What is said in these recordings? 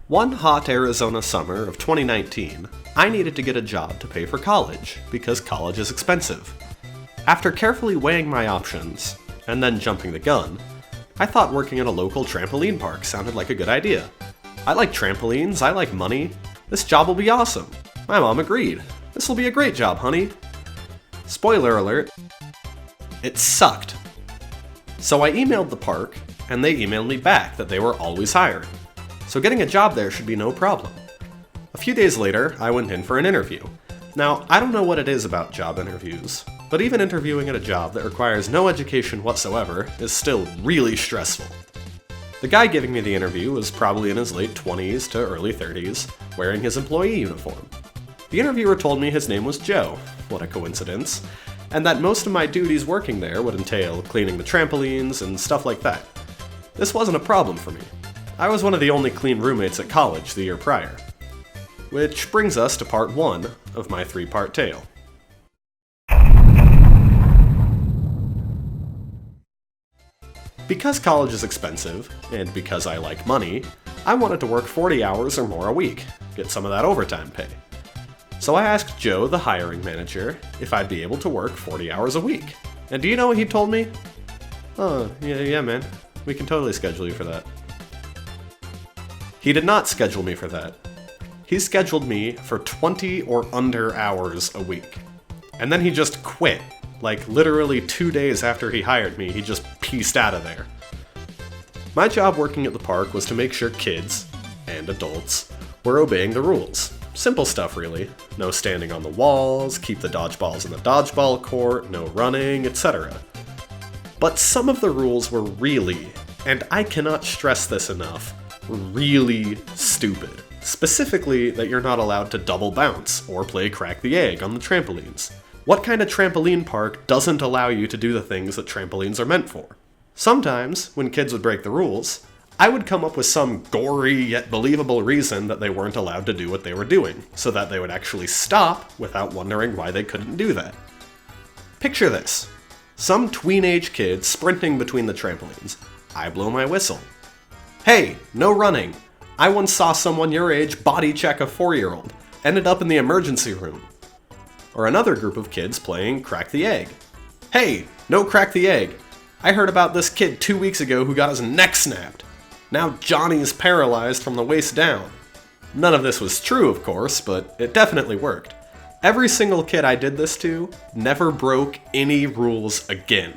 One hot Arizona summer of 2019, I needed to get a job to pay for college, because college is expensive. After carefully weighing my options, and then jumping the gun, I thought working at a local trampoline park sounded like a good idea. I like trampolines, I like money, this job will be awesome. My mom agreed. This will be a great job, honey. Spoiler alert, it sucked. So I emailed the park, and they emailed me back that they were always hiring. So getting a job there should be no problem. A few days later, I went in for an interview. Now, I don't know what it is about job interviews, but even interviewing at a job that requires no education whatsoever is still really stressful. The guy giving me the interview was probably in his late 20s to early 30s, wearing his employee uniform. The interviewer told me his name was Joe, what a coincidence, and that most of my duties working there would entail cleaning the trampolines and stuff like that. This wasn't a problem for me. I was one of the only clean roommates at college the year prior. Which brings us to part 1 of my 3-part tale. Because college is expensive, and because I like money, I wanted to work 40 hours or more a week, get some of that overtime pay. So I asked Joe, the hiring manager, if I'd be able to work 40 hours a week. And do you know what he told me? Yeah man, we can totally schedule you for that. He did not schedule me for that. He scheduled me for 20 or under hours a week. And then he just quit. Like literally 2 days after he hired me, he just pieced out of there. My job working at the park was to make sure kids, and adults, were obeying the rules. Simple stuff really. No standing on the walls, keep the dodgeballs in the dodgeball court, no running, etc. But some of the rules were really, and I cannot stress this enough, really stupid. Specifically, that you're not allowed to double bounce or play crack the egg on the trampolines. What kind of trampoline park doesn't allow you to do the things that trampolines are meant for? Sometimes, when kids would break the rules, I would come up with some gory yet believable reason that they weren't allowed to do what they were doing, so that they would actually stop without wondering why they couldn't do that. Picture this. Some tween-age kid sprinting between the trampolines. I blow my whistle. Hey, no running. I once saw someone your age body check a 4-year-old, ended up in the emergency room. Or another group of kids playing crack the egg. Hey, no crack the egg. I heard about this kid 2 weeks ago who got his neck snapped. Now Johnny's paralyzed from the waist down. None of this was true, of course, but it definitely worked. Every single kid I did this to never broke any rules again.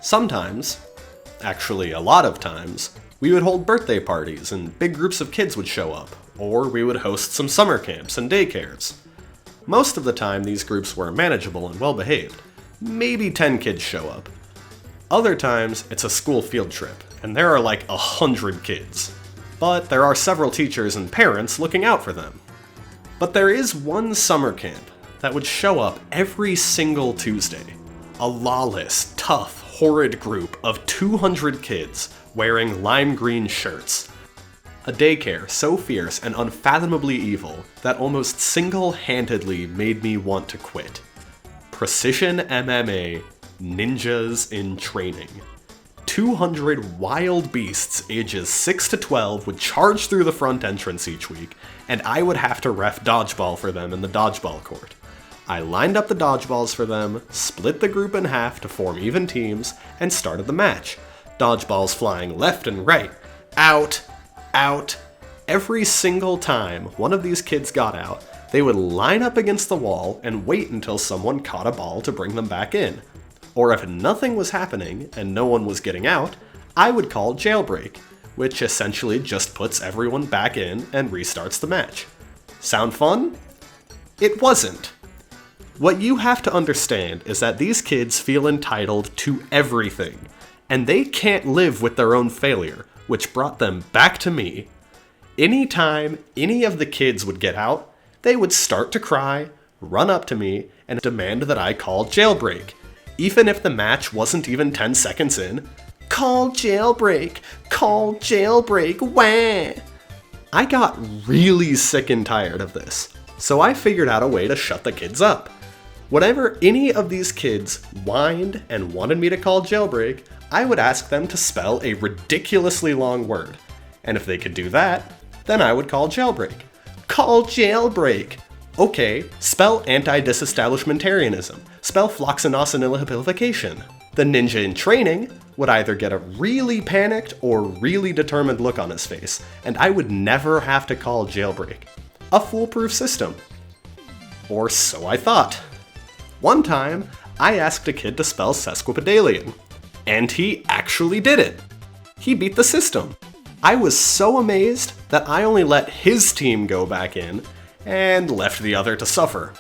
Sometimes, actually a lot of times, we would hold birthday parties and big groups of kids would show up, or we would host some summer camps and daycares. Most of the time these groups were manageable and well behaved. Maybe 10 kids show up. Other times it's a school field trip, and there are like 100 kids. But there are several teachers and parents looking out for them. But there is one summer camp that would show up every single Tuesday. A lawless, tough, horrid group of 200 kids wearing lime green shirts. A daycare so fierce and unfathomably evil that almost single-handedly made me want to quit. Precision MMA, ninjas in training. 200 wild beasts ages 6 to 12 would charge through the front entrance each week, and I would have to ref dodgeball for them in the dodgeball court. I lined up the dodgeballs for them, split the group in half to form even teams, and started the match. Dodgeballs flying left and right. Out, out. Every single time one of these kids got out, they would line up against the wall and wait until someone caught a ball to bring them back in. Or if nothing was happening and no one was getting out, I would call jailbreak, which essentially just puts everyone back in and restarts the match. Sound fun? It wasn't. What you have to understand is that these kids feel entitled to everything, and they can't live with their own failure, which brought them back to me. Anytime any of the kids would get out, they would start to cry, run up to me, and demand that I call jailbreak. Even if the match wasn't even 10 seconds in, call jailbreak, wah! I got really sick and tired of this, so I figured out a way to shut the kids up. Whenever any of these kids whined and wanted me to call jailbreak, I would ask them to spell a ridiculously long word. And if they could do that, then I would call jailbreak. Call jailbreak! Okay, spell anti-disestablishmentarianism. Spell floxinosinilipilification. The ninja in training would either get a really panicked or really determined look on his face, and I would never have to call jailbreak. A foolproof system. Or so I thought. One time, I asked a kid to spell sesquipedalian, and he actually did it. He beat the system. I was so amazed that I only let his team go back in and left the other to suffer.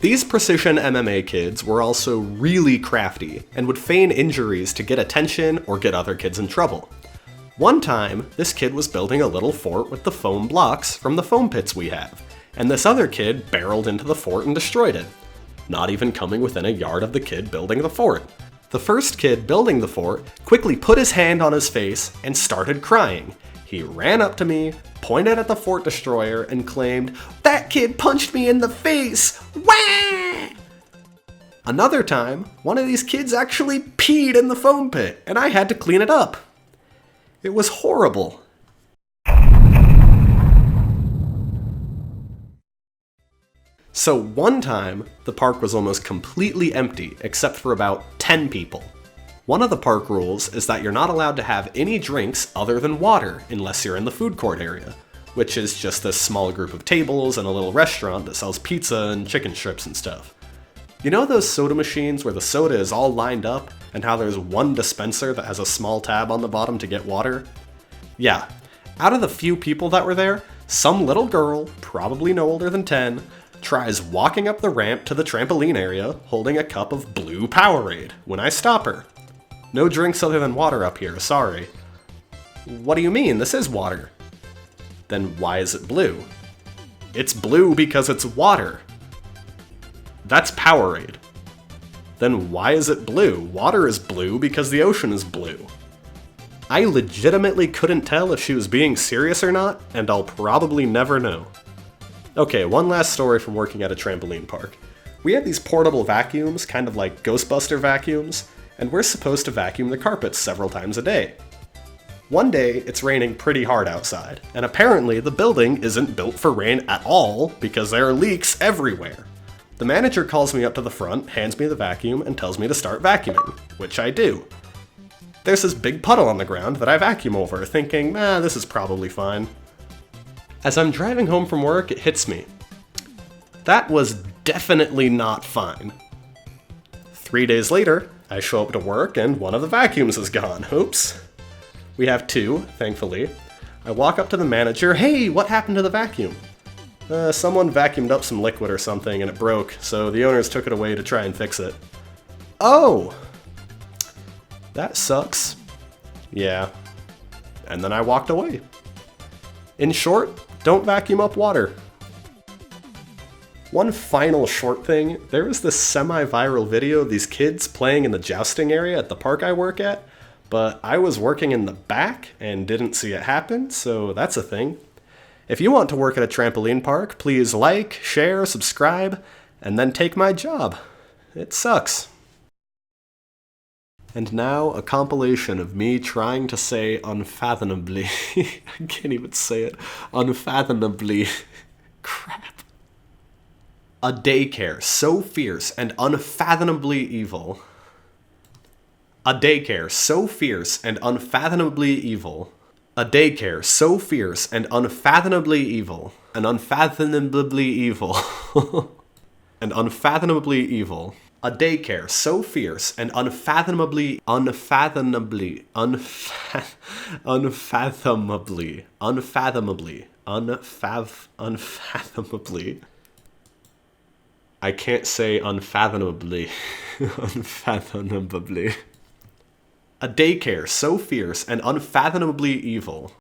These precision MMA kids were also really crafty and would feign injuries to get attention or get other kids in trouble. One time, this kid was building a little fort with the foam blocks from the foam pits we have, and this other kid barreled into the fort and destroyed it, not even coming within a yard of the kid building the fort. The first kid building the fort quickly put his hand on his face and started crying. He ran up to me, pointed at the fort destroyer, and claimed, "That kid punched me in the face! Wah!" Another time, one of these kids actually peed in the foam pit, and I had to clean it up. It was horrible. So one time, the park was almost completely empty except for about 10 people. One of the park rules is that you're not allowed to have any drinks other than water unless you're in the food court area, which is just a small group of tables and a little restaurant that sells pizza and chicken strips and stuff. You know those soda machines where the soda is all lined up and how there's one dispenser that has a small tab on the bottom to get water? Yeah, out of the few people that were there, some little girl, probably no older than 10, tries walking up the ramp to the trampoline area holding a cup of blue Powerade when I stop her. No drinks other than water up here, sorry. What do you mean? This is water. Then why is it blue? It's blue because it's water. That's Powerade. Then why is it blue? Water is blue because the ocean is blue. I legitimately couldn't tell if she was being serious or not, and I'll probably never know. Okay, one last story from working at a trampoline park. We have these portable vacuums, kind of like Ghostbuster vacuums, and we're supposed to vacuum the carpets several times a day. One day, it's raining pretty hard outside, and apparently the building isn't built for rain at all because there are leaks everywhere. The manager calls me up to the front, hands me the vacuum, and tells me to start vacuuming, which I do. There's this big puddle on the ground that I vacuum over, thinking, this is probably fine. As I'm driving home from work, it hits me. That was definitely not fine. 3 days later, I show up to work and one of the vacuums is gone. Oops. We have two, thankfully. I walk up to the manager, "Hey, what happened to the vacuum?" Someone vacuumed up some liquid or something and it broke, so the owners took it away to try and fix it. Oh! That sucks. Yeah. And then I walked away. In short, don't vacuum up water. One final short thing, there was this semi-viral video of these kids playing in the jousting area at the park I work at, but I was working in the back and didn't see it happen, so that's a thing. If you want to work at a trampoline park, please like, share, subscribe, and then take my job. It sucks. And now, a compilation of me trying to say unfathomably. I can't even say it. Unfathomably. Crap. A daycare so fierce and unfathomably evil. A daycare so fierce and unfathomably evil. A daycare so fierce and unfathomably evil. And unfathomably evil. And unfathomably evil. A daycare so fierce and unfathomably unfathomably I can't say unfathomably. Unfathomably. A daycare so fierce and unfathomably evil.